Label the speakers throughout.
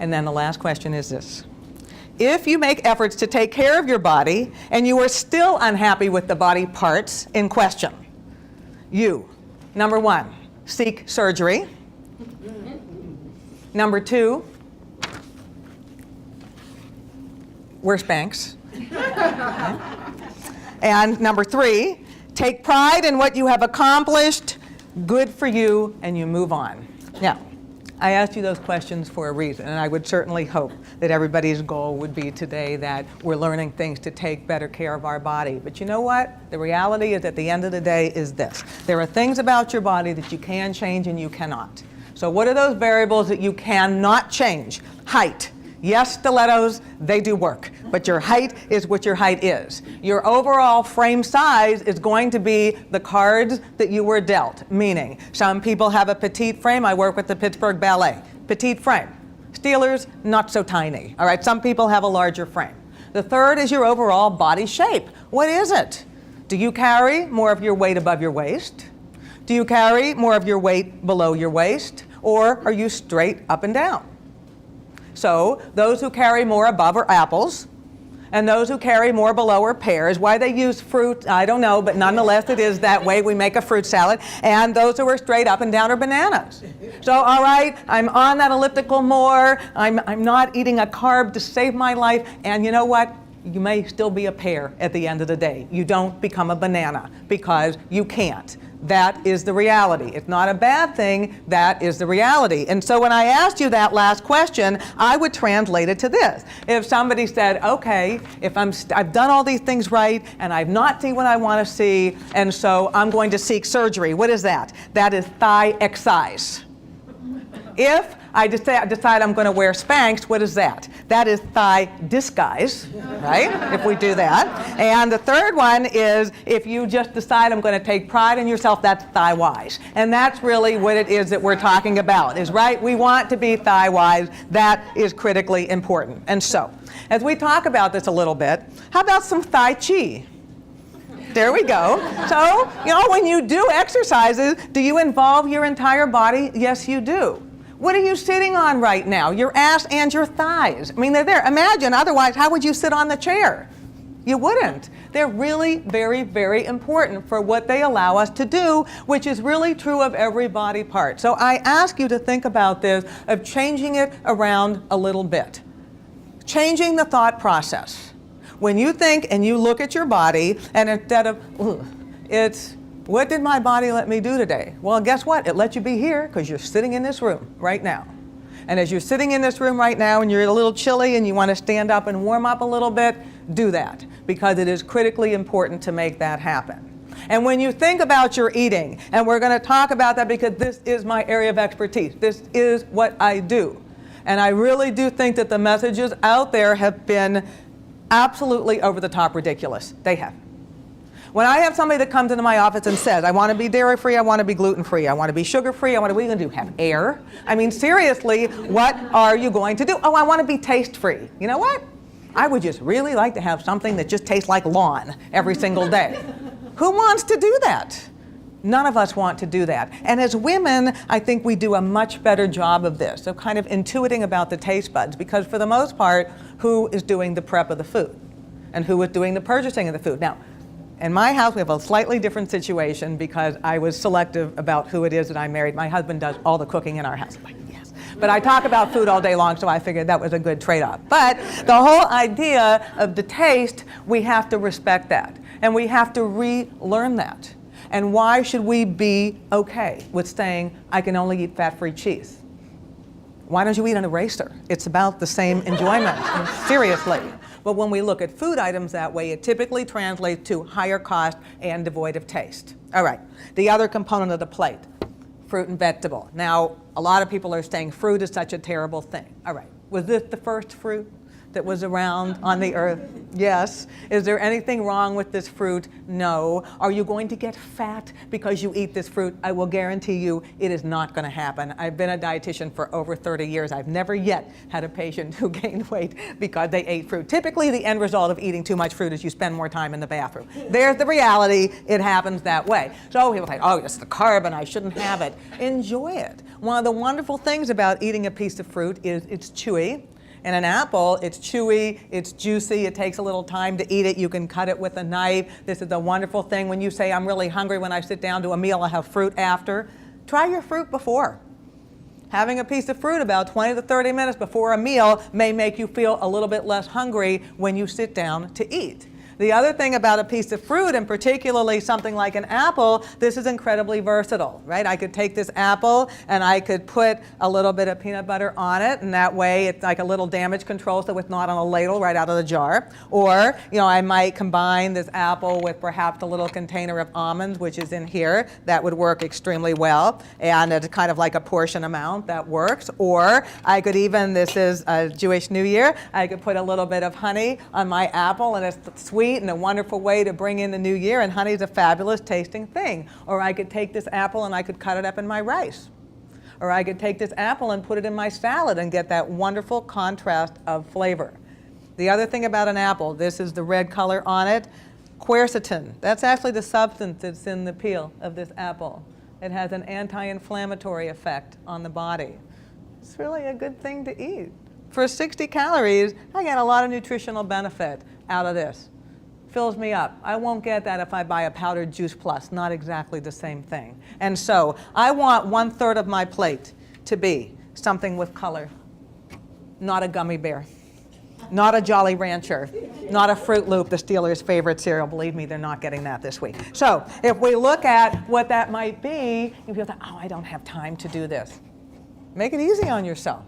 Speaker 1: And then the last question is this. If you make efforts to take care of your body and you are still unhappy with the body parts in question, you, number 1, seek surgery. Number 2, wear Spanx. And number 3, take pride in what you have accomplished, good for you, and you move on. Now, I asked you those questions for a reason, and I would certainly hope that everybody's goal would be today that we're learning things to take better care of our body. But you know what? The reality is, at the end of the day, is this. There are things about your body that you can change and you cannot. So what are those variables that you cannot change? Height. Yes, stilettos, they do work, but your height is what your height is. Your overall frame size is going to be the cards that you were dealt, meaning some people have a petite frame. I work with the Pittsburgh Ballet. Petite frame. Steelers, not so tiny. All right, some people have a larger frame. The third is your overall body shape. What is it? Do you carry more of your weight above your waist? Do you carry more of your weight below your waist? Or are you straight up and down? So those who carry more above are apples, and those who carry more below are pears. Why they use fruit, I don't know, but nonetheless it is that way. We make a fruit salad. And those who are straight up and down are bananas. So all right, I'm on that elliptical more. I'm not eating a carb to save my life. And you know what? You may still be a pear at the end of the day. You don't become a banana because you can't. That is the reality. It's not a bad thing. That is the reality. And so when I asked you that last question, I would translate it to this. If somebody said, okay, if I've done all these things right and I've not seen what I want to see, and so I'm going to seek surgery. What is that? That is thigh excise. If I decide I'm going to wear Spanx, what is that? That is thigh disguise, right? If we do that. And the third one is if you just decide I'm going to take pride in yourself, that's thigh wise. And that's really what it is that we're talking about, is right? We want to be thigh wise. That is critically important. And so, as we talk about this a little bit, how about some thigh chi? There we go. So, when you do exercises, do you involve your entire body? Yes, you do. What are you sitting on right now? Your ass and your thighs. I mean, they're there. Imagine, otherwise, how would you sit on the chair? You wouldn't. They're really very, very important for what they allow us to do, which is really true of every body part. So I ask you to think about this, of changing it around a little bit. Changing the thought process. When you think and you look at your body, and instead of, it's, what did my body let me do today? Well, guess what? It let you be here because you're sitting in this room right now. And as you're sitting in this room right now and you're a little chilly and you want to stand up and warm up a little bit, do that, because it is critically important to make that happen. And when you think about your eating, and we're going to talk about that because this is my area of expertise. This is what I do. And I really do think that the messages out there have been absolutely over the top ridiculous. They have. When I have somebody that comes into my office and says, I want to be dairy-free, I want to be gluten-free, I want to be sugar-free, what are you going to do, have air? I mean, seriously, what are you going to do? Oh, I want to be taste-free. You know what? I would just really like to have something that just tastes like lawn every single day. Who wants to do that? None of us want to do that. And as women, I think we do a much better job of this, of kind of intuiting about the taste buds, because for the most part, who is doing the prep of the food? And who is doing the purchasing of the food? Now, in my house, we have a slightly different situation because I was selective about who it is that I married. My husband does all the cooking in our house. I'm like, yes. But I talk about food all day long, so I figured that was a good trade-off. But the whole idea of the taste, we have to respect that. And we have to relearn that. And why should we be okay with saying, I can only eat fat-free cheese? Why don't you eat an eraser? It's about the same enjoyment. Seriously. But when we look at food items that way, it typically translates to higher cost and devoid of taste. All right, the other component of the plate, fruit and vegetable. Now, a lot of people are saying fruit is such a terrible thing. All right, was this the first fruit? that was around on the earth? Yes. Is there anything wrong with this fruit? No. Are you going to get fat because you eat this fruit? I will guarantee you it is not going to happen. I've been a dietitian for over 30 years. I've never yet had a patient who gained weight because they ate fruit. Typically, the end result of eating too much fruit is you spend more time in the bathroom. There's the reality. It happens that way. So people say, oh, it's the carb and I shouldn't have it. Enjoy it. One of the wonderful things about eating a piece of fruit is it's chewy. And an apple, it's chewy, it's juicy, it takes a little time to eat it. You can cut it with a knife. This is the wonderful thing when you say, I'm really hungry when I sit down to a meal, I have fruit after. Try your fruit before. Having a piece of fruit about 20 to 30 minutes before a meal may make you feel a little bit less hungry when you sit down to eat. The other thing about a piece of fruit, and particularly something like an apple, this is incredibly versatile, right? I could take this apple and I could put a little bit of peanut butter on it, and that way it's like a little damage control so it's not on a ladle right out of the jar. Or, I might combine this apple with perhaps a little container of almonds, which is in here. That would work extremely well. And it's kind of like a portion amount that works. Or I could even, this is a Jewish New Year, I could put a little bit of honey on my apple, and it's sweet and a wonderful way to bring in the new year, and honey is a fabulous tasting thing. Or I could take this apple and I could cut it up in my rice. Or I could take this apple and put it in my salad and get that wonderful contrast of flavor. The other thing about an apple, this is the red color on it, quercetin. That's actually the substance that's in the peel of this apple. It has an anti-inflammatory effect on the body. It's really a good thing to eat. For 60 calories, I get a lot of nutritional benefit out of this. Fills me up. I won't get that if I buy a powdered Juice Plus. Not exactly the same thing. And so I want 1/3 of my plate to be something with color. Not a gummy bear. Not a Jolly Rancher. Not a Fruit Loop, the Steelers' favorite cereal. Believe me, they're not getting that this week. So if we look at what that might be, you feel that, oh, I don't have time to do this. Make it easy on yourself.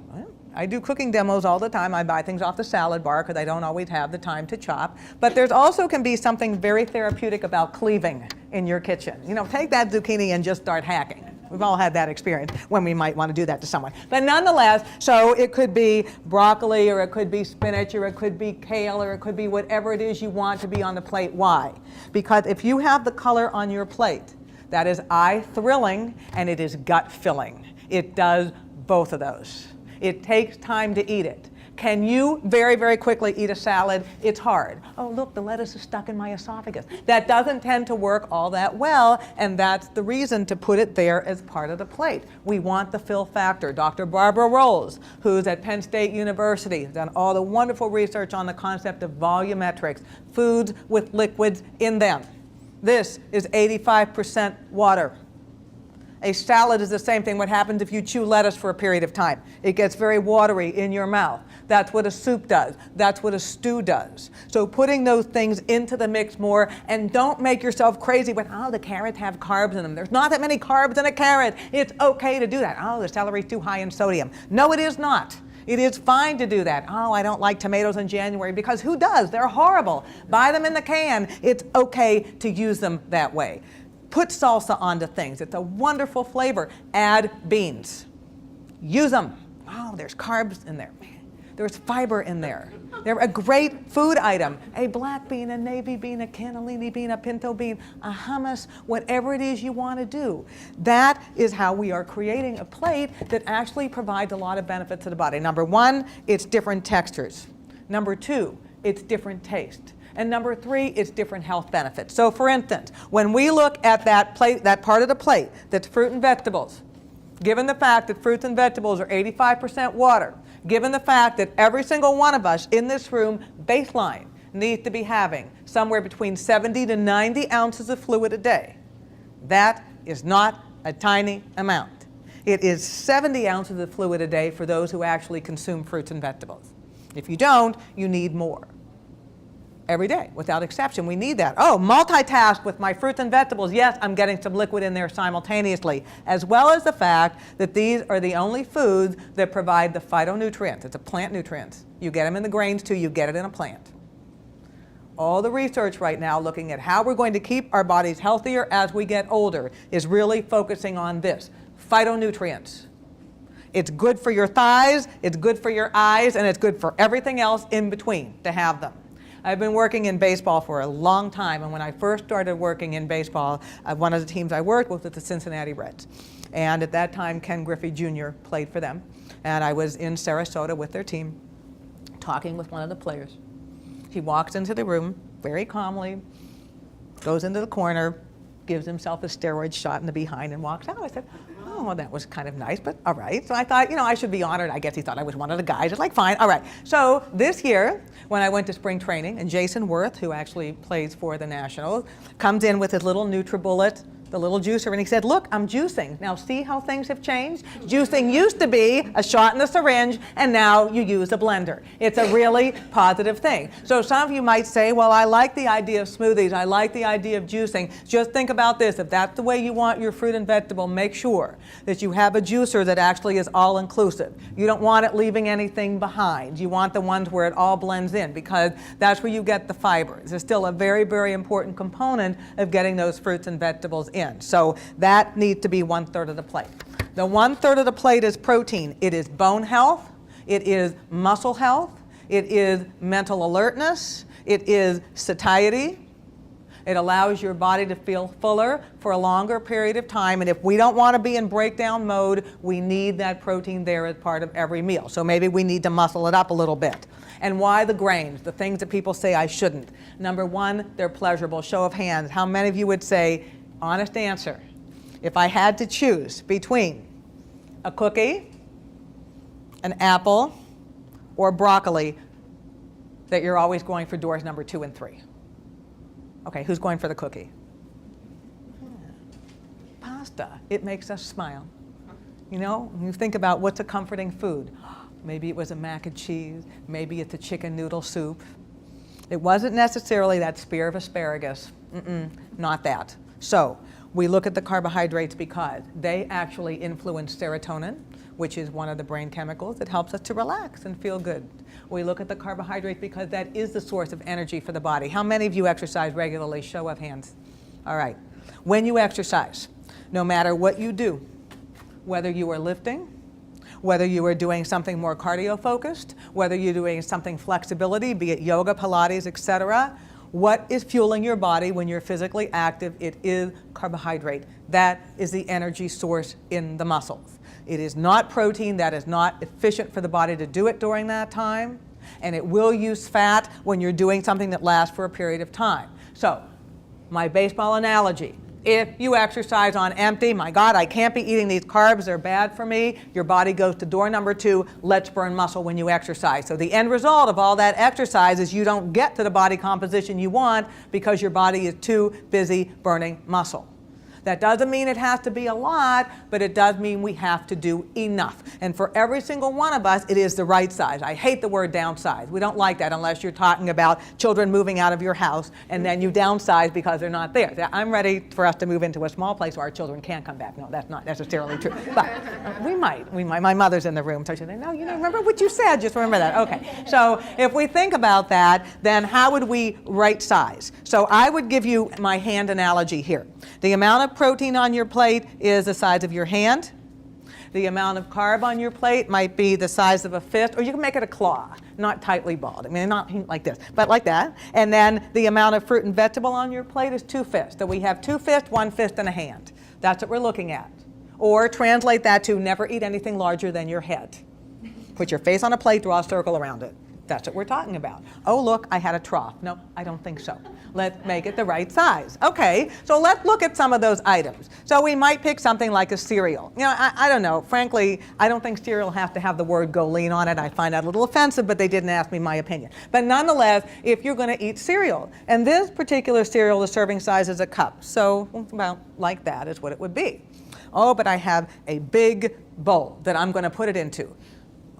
Speaker 1: I do cooking demos all the time. I buy things off the salad bar because I don't always have the time to chop. But there's also can be something very therapeutic about cleaving in your kitchen. Take that zucchini and just start hacking. We've all had that experience when we might want to do that to someone. But nonetheless, so it could be broccoli, or it could be spinach, or it could be kale, or it could be whatever it is you want to be on the plate. Why? Because if you have the color on your plate, that is eye-thrilling and it is gut-filling. It does both of those. It takes time to eat it. Can you very, very quickly eat a salad? It's hard. Oh, look, the lettuce is stuck in my esophagus. That doesn't tend to work all that well, and that's the reason to put it there as part of the plate. We want the fill factor. Dr. Barbara Rolls, who's at Penn State University, has done all the wonderful research on the concept of volumetrics, foods with liquids in them. This is 85% water. A salad is the same thing. What happens if you chew lettuce for a period of time? It gets very watery in your mouth. That's what a soup does. That's what a stew does. So putting those things into the mix more, and don't make yourself crazy with, oh, the carrots have carbs in them. There's not that many carbs in a carrot. It's okay to do that. Oh, the celery's too high in sodium. No, it is not. It is fine to do that. Oh, I don't like tomatoes in January, because who does? They're horrible. Buy them in the can. It's okay to use them that way. Put salsa onto things. It's a wonderful flavor. Add beans. Use them. Oh, there's carbs in there. There's fiber in there. They're a great food item. A black bean, a navy bean, a cannellini bean, a pinto bean, a hummus, whatever it is you want to do. That is how we are creating a plate that actually provides a lot of benefits to the body. Number one, it's different textures. Number two, it's different taste. And number three, it's different health benefits. So for instance, when we look at that plate, that part of the plate that's fruit and vegetables, given the fact that fruits and vegetables are 85% water, given the fact that every single one of us in this room, baseline, needs to be having somewhere between 70 to 90 ounces of fluid a day, that is not a tiny amount. It is 70 ounces of fluid a day for those who actually consume fruits and vegetables. If you don't, you need more. Every day, without exception, we need that. Oh, multitask with my fruits and vegetables. Yes, I'm getting some liquid in there simultaneously, as well as the fact that these are the only foods that provide the phytonutrients. It's a plant nutrients. You get them in the grains too, you get it in a plant. All the research right now looking at how we're going to keep our bodies healthier as we get older is really focusing on this, phytonutrients. It's good for your thighs, it's good for your eyes, and it's good for everything else in between to have them. I've been working in baseball for a long time, and when I first started working in baseball, one of the teams I worked with was the Cincinnati Reds. And at that time, Ken Griffey Jr. played for them. And I was in Sarasota with their team, talking with one of the players. He walks into the room very calmly, goes into the corner, gives himself a steroid shot in the behind, and walks out. I said, oh, well, that was kind of nice, but all right. So I thought, I should be honored. I guess he thought I was one of the guys. It's like, fine, all right. So this year, when I went to spring training, and Jason Worth, who actually plays for the Nationals, comes in with his little NutriBullet, the little juicer, and he said, look, I'm juicing. Now see how things have changed? Juicing used to be a shot in the syringe, and now you use a blender. It's a really positive thing. So some of you might say, well, I like the idea of smoothies. I like the idea of juicing. Just think about this. If that's the way you want your fruit and vegetable, make sure that you have a juicer that actually is all-inclusive. You don't want it leaving anything behind. You want the ones where it all blends in, because that's where you get the fibers. It's still a very, very important component of getting those fruits and vegetables in. So that needs to be 1/3 of the plate. The 1/3 of the plate is protein. It is bone health, it is muscle health, it is mental alertness, it is satiety. It allows your body to feel fuller for a longer period of time, and if we don't want to be in breakdown mode, we need that protein there as part of every meal. So maybe we need to muscle it up a little bit. And why the grains, the things that people say I shouldn't? Number one, they're pleasurable. Show of hands, how many of you would say, honest answer, if I had to choose between a cookie, an apple, or broccoli, that you're always going for doors number 2 and 3? Okay, who's going for the cookie? Pasta. It makes us smile. When you think about what's a comforting food. Maybe it was a mac and cheese. Maybe it's a chicken noodle soup. It wasn't necessarily that spear of asparagus. Not that. So we look at the carbohydrates because they actually influence serotonin, which is one of the brain chemicals that helps us to relax and feel good. We look at the carbohydrates because that is the source of energy for the body. How many of you exercise regularly? Show of hands. All right. When you exercise, no matter what you do, whether you are lifting, whether you are doing something more cardio-focused, whether you're doing something flexibility, be it yoga, Pilates, etc., what is fueling your body when you're physically active? It is carbohydrate. That is the energy source in the muscles. It is not protein. That is not efficient for the body to do it during that time. And it will use fat when you're doing something that lasts for a period of time. So, my baseball analogy. If you exercise on empty, my God, I can't be eating these carbs, they're bad for me, your body goes to door number 2, let's burn muscle when you exercise. So the end result of all that exercise is you don't get to the body composition you want because your body is too busy burning muscle. That doesn't mean it has to be a lot, but it does mean we have to do enough. And for every single one of us, it is the right size. I hate the word downsize. We don't like that unless you're talking about children moving out of your house and then you downsize because they're not there. I'm ready for us to move into a small place where our children can't come back. No, that's not necessarily true. But we might. My mother's in the room, so she said, no, remember what you said, just remember that. Okay. So if we think about that, then how would we right size? So I would give you my hand analogy here. The amount of protein on your plate is the size of your hand. The amount of carb on your plate might be the size of a fist, or you can make it a claw, not tightly balled. I mean, not like this, but like that. And then the amount of fruit and vegetable on your plate is 2 fists. So we have 2 fists, 1 fist, and a hand. That's what we're looking at. Or translate that to never eat anything larger than your head. Put your face on a plate, draw a circle around it. That's what we're talking about. Oh, look, I had a trough. No, I don't think so. Let's make it the right size. Okay, so let's look at some of those items. So we might pick something like a cereal. I don't know. Frankly, I don't think cereal has to have the word go lean on it. I find that a little offensive, but they didn't ask me my opinion. But nonetheless, if you're going to eat cereal, and this particular cereal, the serving size is a cup. So about like that is what it would be. Oh, but I have a big bowl that I'm going to put it into.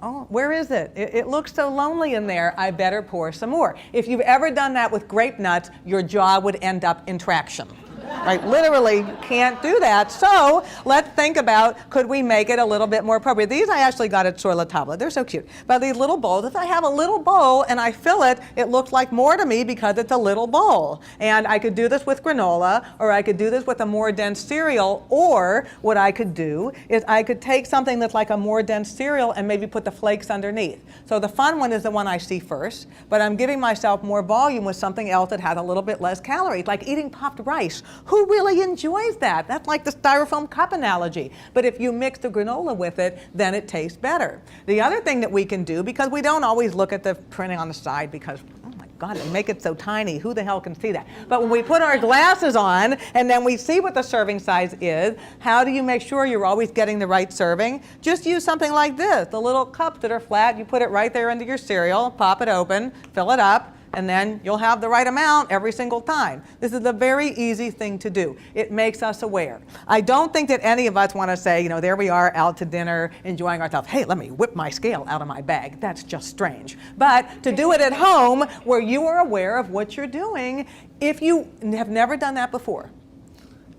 Speaker 1: Oh, where is it? It looks so lonely in there. I better pour some more. If you've ever done that with grape nuts, your jaw would end up in traction. Right? Literally, you can't do that. So let's think about, could we make it a little bit more appropriate? These I actually got at Sur La Table. They're so cute. But these little bowls, if I have a little bowl and I fill it, it looks like more to me because it's a little bowl. And I could do this with granola, or I could do this with a more dense cereal, or what I could do is I could take something that's like a more dense cereal and maybe put the flakes underneath. So the fun one is the one I see first, but I'm giving myself more volume with something else that has a little bit less calories, like eating puffed rice. Who really enjoys that? That's like the styrofoam cup analogy. But if you mix the granola with it, then it tastes better. The other thing that we can do, because we don't always look at the printing on the side because, oh my God, they make it so tiny. Who the hell can see that? But when we put our glasses on and then we see what the serving size is, how do you make sure you're always getting the right serving? Just use something like this, the little cups that are flat. You put it right there into your cereal, pop it open, fill it up, and then you'll have the right amount every single time. This is a very easy thing to do. It makes us aware. I don't think that any of us want to say, there we are out to dinner, enjoying ourselves. Hey, let me whip my scale out of my bag. That's just strange. But to do it at home where you are aware of what you're doing, if you have never done that before,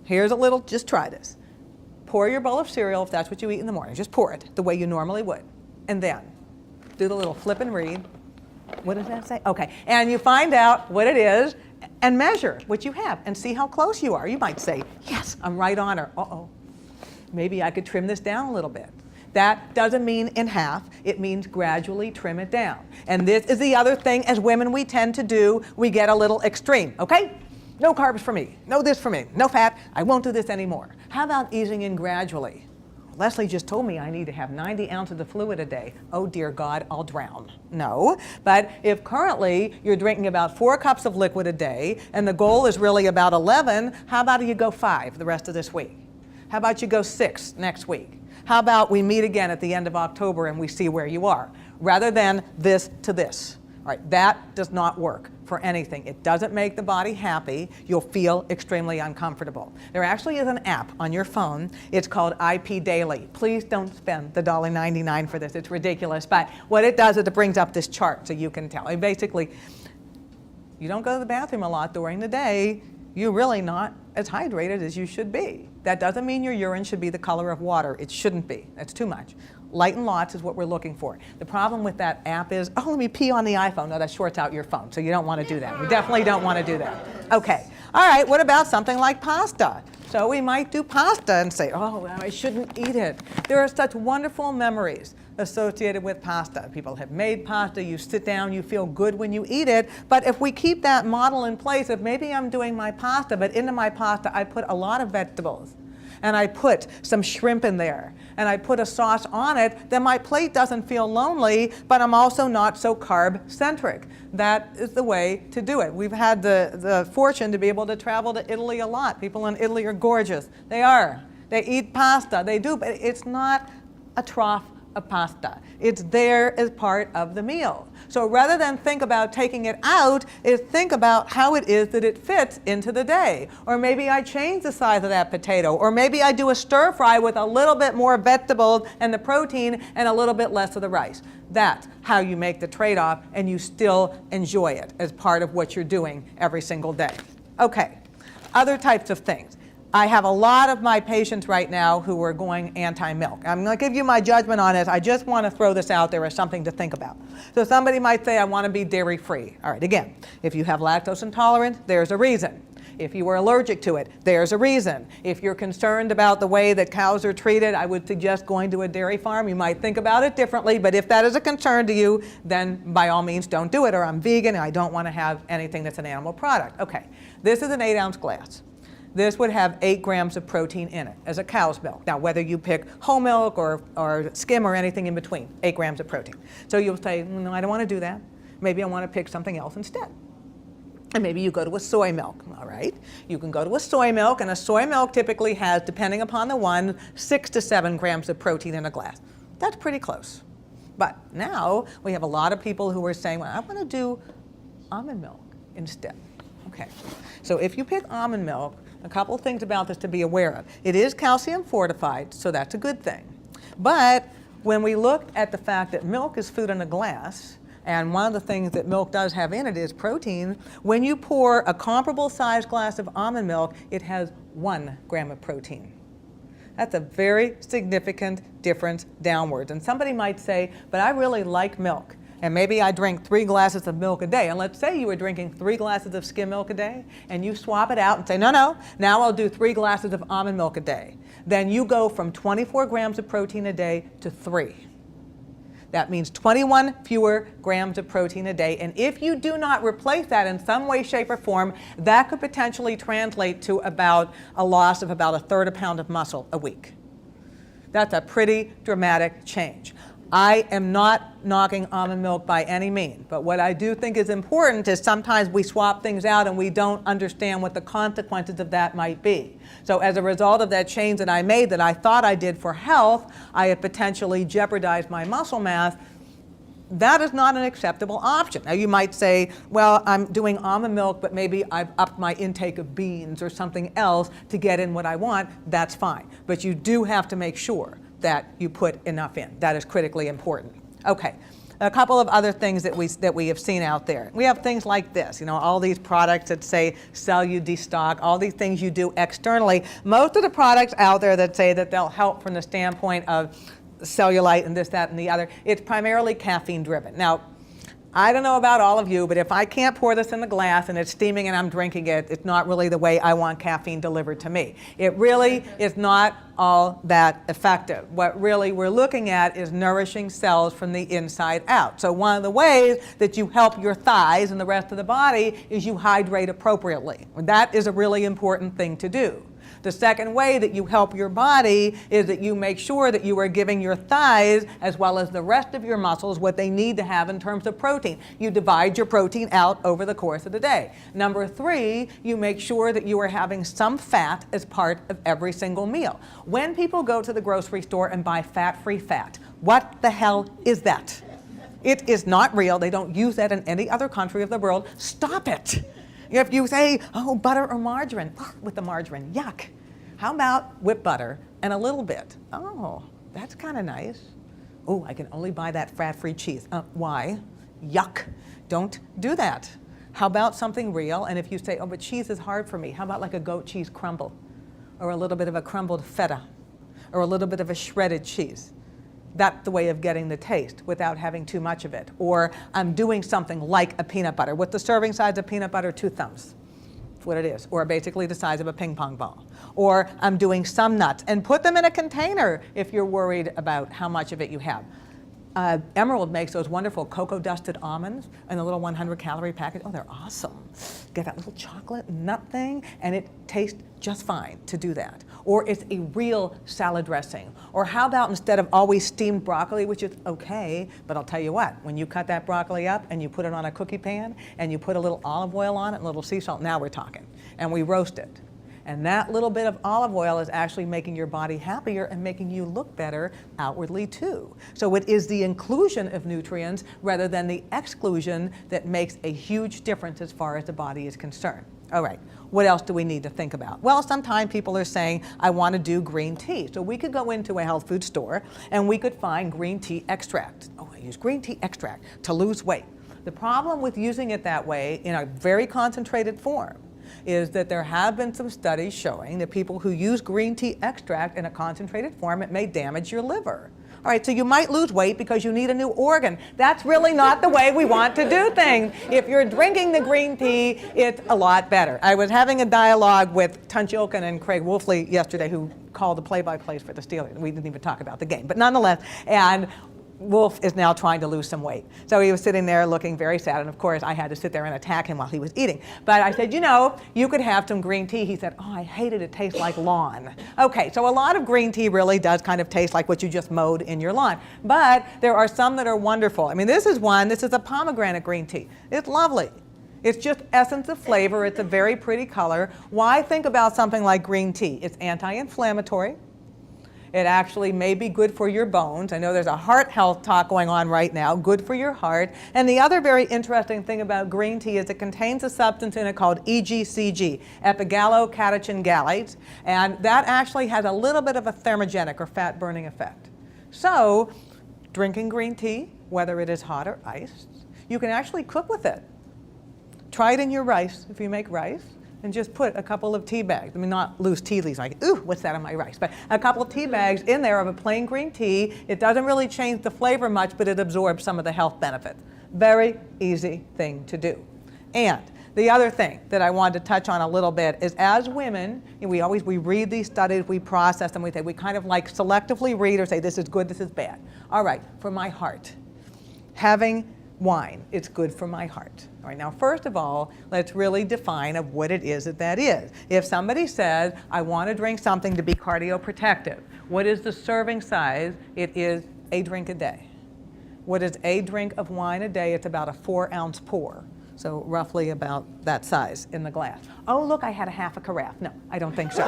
Speaker 1: here's a little, just try this. Pour your bowl of cereal, if that's what you eat in the morning. Just pour it the way you normally would. And then do the little flip and read. What does that say? Okay, and you find out what it is and measure what you have and see how close you are. You might say, yes, I'm right on, or uh-oh, maybe I could trim this down a little bit. That doesn't mean in half, it means gradually trim it down. And this is the other thing as women we tend to do, we get a little extreme, okay? No carbs for me, no this for me, no fat, I won't do this anymore. How about easing in gradually? Leslie just told me I need to have 90 ounces of fluid a day. Oh dear God, I'll drown. No, but if currently you're drinking about 4 cups of liquid a day and the goal is really about 11, how about you go 5 the rest of this week? How about you go 6 next week? How about we meet again at the end of October and we see where you are, rather than this to this. All right, that does not work for anything. It doesn't make the body happy. You'll feel extremely uncomfortable. There actually is an app on your phone. It's called IP Daily. Please don't spend the $1.99 for this. It's ridiculous. But what it does is it brings up this chart so you can tell. And basically, you don't go to the bathroom a lot during the day. You're really not as hydrated as you should be. That doesn't mean your urine should be the color of water. It shouldn't be. That's too much. Light and lots is what we're looking for. The problem with that app is, oh, let me pee on the iPhone. No, that shorts out your phone, so you don't want to do that. We definitely don't want to do that. Okay, all right, what about something like pasta? So we might do pasta and say, oh, I shouldn't eat it. There are such wonderful memories associated with pasta. People have made pasta, you sit down, you feel good when you eat it, but if we keep that model in place, if maybe I'm doing my pasta, but into my pasta I put a lot of vegetables, and I put some shrimp in there, and I put a sauce on it, then my plate doesn't feel lonely, but I'm also not so carb-centric. That is the way to do it. We've had the fortune to be able to travel to Italy a lot. People in Italy are gorgeous. They are. They eat pasta. They do, but it's not a trough of pasta. It's there as part of the meal. So rather than think about taking it out, is think about how it is that it fits into the day. Or maybe I change the size of that potato. Or maybe I do a stir fry with a little bit more vegetables and the protein and a little bit less of the rice. That's how you make the trade-off and you still enjoy it as part of what you're doing every single day. Okay, other types of things. I have a lot of my patients right now who are going anti-milk. I'm going to give you my judgment on it. I just want to throw this out there as something to think about. So somebody might say, I want to be dairy-free. All right, again, if you have lactose intolerance, there's a reason. If you are allergic to it, there's a reason. If you're concerned about the way that cows are treated, I would suggest going to a dairy farm. You might think about it differently, but if that is a concern to you, then by all means don't do it. Or I'm vegan and I don't want to have anything that's an animal product. Okay, this is an 8-ounce glass. This would have 8 grams of protein in it as a cow's milk. Now, whether you pick whole milk or skim or anything in between, 8 grams of protein. So you'll say, no, I don't want to do that. Maybe I want to pick something else instead. And maybe you go to a soy milk, all right? You can go to a soy milk, and a soy milk typically has, depending upon the one, 6 to 7 grams of protein in a glass. That's pretty close. But now we have a lot of people who are saying, well, I want to do almond milk instead. Okay, so if you pick almond milk, a couple of things about this to be aware of. It is calcium fortified, so that's a good thing. But when we look at the fact that milk is food in a glass, And one of the things that milk does have in it is protein. When you pour a comparable sized glass of almond milk, it has 1 gram of protein. That's a very significant difference downwards. And somebody might say, but I really like milk. And maybe I drink 3 glasses of milk a day. And let's say you were drinking 3 glasses of skim milk a day, and you swap it out and say, no, now I'll do 3 glasses of almond milk a day. Then you go from 24 grams of protein a day to 3. That means 21 fewer grams of protein a day. And if you do not replace that in some way, shape, or form, that could potentially translate to about a loss of about 1/3 pound of muscle a week. That's a pretty dramatic change. I am not knocking almond milk by any means, but what I do think is important is sometimes we swap things out and we don't understand what the consequences of that might be. So as a result of that change that I made that I thought I did for health, I have potentially jeopardized my muscle mass. That is not an acceptable option. Now you might say, well, I'm doing almond milk, but maybe I've upped my intake of beans or something else to get in what I want. That's fine. But you do have to make sure that you put enough in. That is critically important. Okay, a couple of other things that we have seen out there. We have things like this, all these products that say sell you destock, all these things you do externally. Most of the products out there that say that they'll help from the standpoint of cellulite and this, that, and the other, it's primarily caffeine driven. Now, I don't know about all of you, but if I can't pour this in the glass and it's steaming and I'm drinking it, it's not really the way I want caffeine delivered to me. It really is not all that effective. What really we're looking at is nourishing cells from the inside out. So one of the ways that you help your thighs and the rest of the body is you hydrate appropriately. That is a really important thing to do. The second way that you help your body is that you make sure that you are giving your thighs, as well as the rest of your muscles, what they need to have in terms of protein. You divide your protein out over the course of the day. Number 3, you make sure that you are having some fat as part of every single meal. When people go to the grocery store and buy fat-free fat, what the hell is that? It is not real. They don't use that in any other country of the world. Stop it. If you say, oh, butter or margarine, with the margarine, yuck. How about whipped butter and a little bit? Oh, that's kind of nice. Oh, I can only buy that fat-free cheese. Why? Yuck. Don't do that. How about something real? And if you say, oh, but cheese is hard for me, how about like a goat cheese crumble? Or a little bit of a crumbled feta? Or a little bit of a shredded cheese? That's the way of getting the taste without having too much of it. Or I'm doing something like a peanut butter. With the serving size of peanut butter, 2 thumbs. That's what it is. Or basically the size of a ping pong ball. Or I'm doing some nuts. And put them in a container if you're worried about how much of it you have. Emerald makes those wonderful cocoa dusted almonds in a little 100-calorie package. Oh, they're awesome. Get that little chocolate nut thing, and it tastes just fine to do that. Or it's a real salad dressing. Or how about instead of always steamed broccoli, which is okay, but I'll tell you what, when you cut that broccoli up and you put it on a cookie pan and you put a little olive oil on it and a little sea salt, now we're talking. And we roast it. And that little bit of olive oil is actually making your body happier and making you look better outwardly too. So it is the inclusion of nutrients rather than the exclusion that makes a huge difference as far as the body is concerned. All right, what else do we need to think about? Well, sometimes people are saying, I want to do green tea. So we could go into a health food store and we could find green tea extract. Oh, I use green tea extract to lose weight. The problem with using it that way in a very concentrated form is that there have been some studies showing that people who use green tea extract in a concentrated form, it may damage your liver. All right, so you might lose weight because you need a new organ. That's really not the way we want to do things. If you're drinking the green tea, it's a lot better. I was having a dialogue with Tunch Ilkin and Craig Wolfley yesterday, who called the play-by-plays for the Steelers. We didn't even talk about the game, but nonetheless, and Wolf is now trying to lose some weight. So he was sitting there looking very sad, and of course I had to sit there and attack him while he was eating. But I said, you could have some green tea. He said, oh, I hate it, it tastes like lawn. Okay, so a lot of green tea really does kind of taste like what you just mowed in your lawn. But there are some that are wonderful. I mean, this is a pomegranate green tea. It's lovely. It's just essence of flavor. It's a very pretty color. Why think about something like green tea? It's anti-inflammatory. It actually may be good for your bones. I know there's a heart health talk going on right now, good for your heart. And the other very interesting thing about green tea is it contains a substance in it called EGCG, epigallocatechin gallate, and that actually has a little bit of a thermogenic or fat burning effect. So drinking green tea, whether it is hot or iced, You can actually cook with it. Try it in your rice if you make rice, and just put a couple of tea bags. I mean, not loose tea leaves like, ooh, what's that on my rice? But a couple of tea bags in there of a plain green tea. It doesn't really change the flavor much, but it absorbs some of the health benefits. Very easy thing to do. And the other thing that I wanted to touch on a little bit is, as women, we read these studies, we process them, we kind of like selectively read or say this is good, this is bad. All right, for my heart, having wine, it's good for my heart. All right, now first of all, let's really define of what it is that is. If somebody says, I want to drink something to be cardioprotective, what is the serving size? It is a drink a day. What is a drink of wine a day? It's about a 4-ounce pour. So roughly about that size in the glass. Oh, look, I had a half a carafe. No, I don't think so.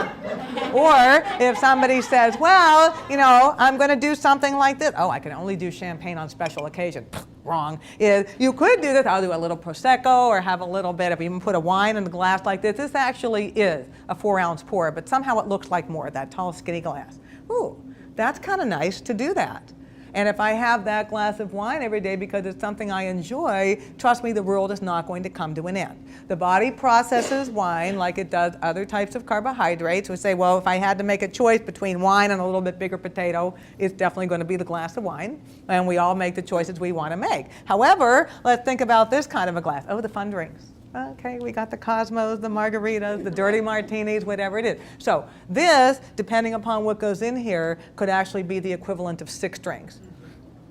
Speaker 1: Or if somebody says, well, you know, I'm going to do something like this. Oh, I can only do champagne on special occasion. Wrong. You could do this. I'll do a little Prosecco or have a little bit of, even put a wine in the glass like this. This actually is a 4-ounce pour, but somehow it looks like more, that tall, skinny glass. Ooh, that's kind of nice to do that. And if I have that glass of wine every day because it's something I enjoy, trust me, the world is not going to come to an end. The body processes wine like it does other types of carbohydrates. We say, well, if I had to make a choice between wine and a little bit bigger potato, it's definitely going to be the glass of wine. And we all make the choices we want to make. However, let's think about this kind of a glass. Oh, the fun drinks. Okay, we got the Cosmos, the margaritas, the dirty martinis, whatever it is. So this, depending upon what goes in here, could actually be the equivalent of 6 drinks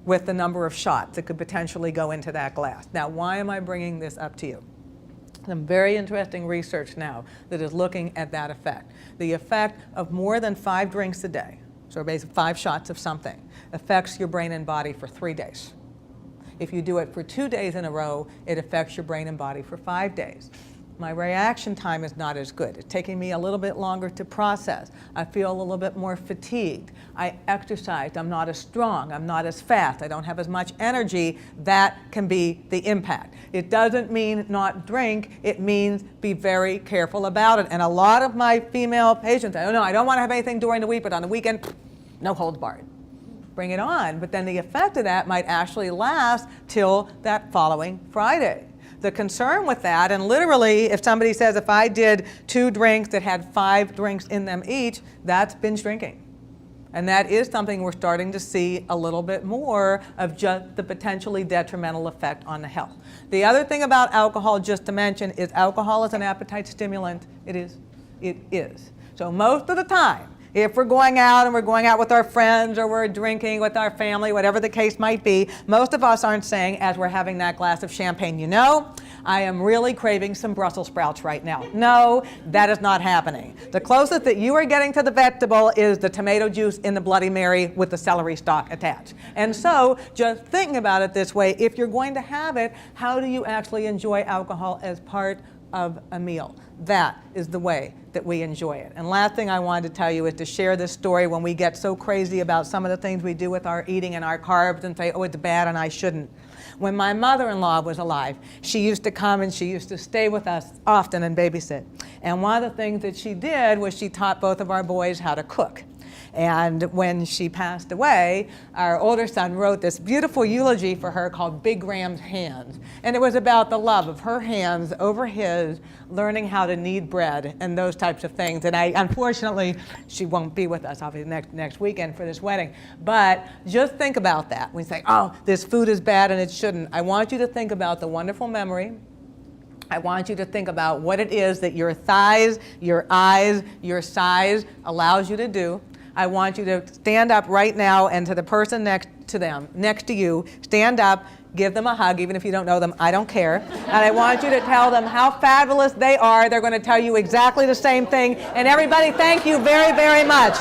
Speaker 1: with the number of shots that could potentially go into that glass. Now, why am I bringing this up to you? Some very interesting research now that is looking at that effect. The effect of more than 5 drinks a day, so basically 5 shots of something, affects your brain and body for 3 days. If you do it for 2 days in a row, it affects your brain and body for 5 days. My reaction time is not as good. It's taking me a little bit longer to process. I feel a little bit more fatigued. I exercised. I'm not as strong. I'm not as fast. I don't have as much energy. That can be the impact. It doesn't mean not drink. It means be very careful about it. And a lot of my female patients, I don't know, I don't want to have anything during the week, but on the weekend, no holds barred. Bring it on. But then the effect of that might actually last till that following Friday. The concern with that, and literally if somebody says if I did 2 drinks that had 5 drinks in them each, that's binge drinking. And that is something we're starting to see a little bit more of, just the potentially detrimental effect on the health. The other thing about alcohol, just to mention, is alcohol is an appetite stimulant. It is. It is. So most of the time, if we're going out and we're going out with our friends or we're drinking with our family, whatever the case might be, most of us aren't saying as we're having that glass of champagne, you know, I am really craving some Brussels sprouts right now. No, that is not happening. The closest that you are getting to the vegetable is the tomato juice in the Bloody Mary with the celery stalk attached. And so just thinking about it this way, if you're going to have it, how do you actually enjoy alcohol as part of a meal? That is the way that we enjoy it. And last thing I wanted to tell you is to share this story when we get so crazy about some of the things we do with our eating and our carbs and say, oh, it's bad and I shouldn't. When my mother-in-law was alive, she used to come and she used to stay with us often and babysit. And one of the things that she did was she taught both of our boys how to cook. And when she passed away, our older son wrote this beautiful eulogy for her called Big Graham's Hands. And it was about the love of her hands over his, learning how to knead bread and those types of things. And unfortunately, she won't be with us obviously next weekend for this wedding. But just think about that. We say, oh, this food is bad and it shouldn't. I want you to think about the wonderful memory. I want you to think about what it is that your thighs, your eyes, your size allows you to do. I want you to stand up right now, and to the person next to you, stand up, give them a hug, even if you don't know them, I don't care. And I want you to tell them how fabulous they are. They're going to tell you exactly the same thing. And everybody, thank you very, very much.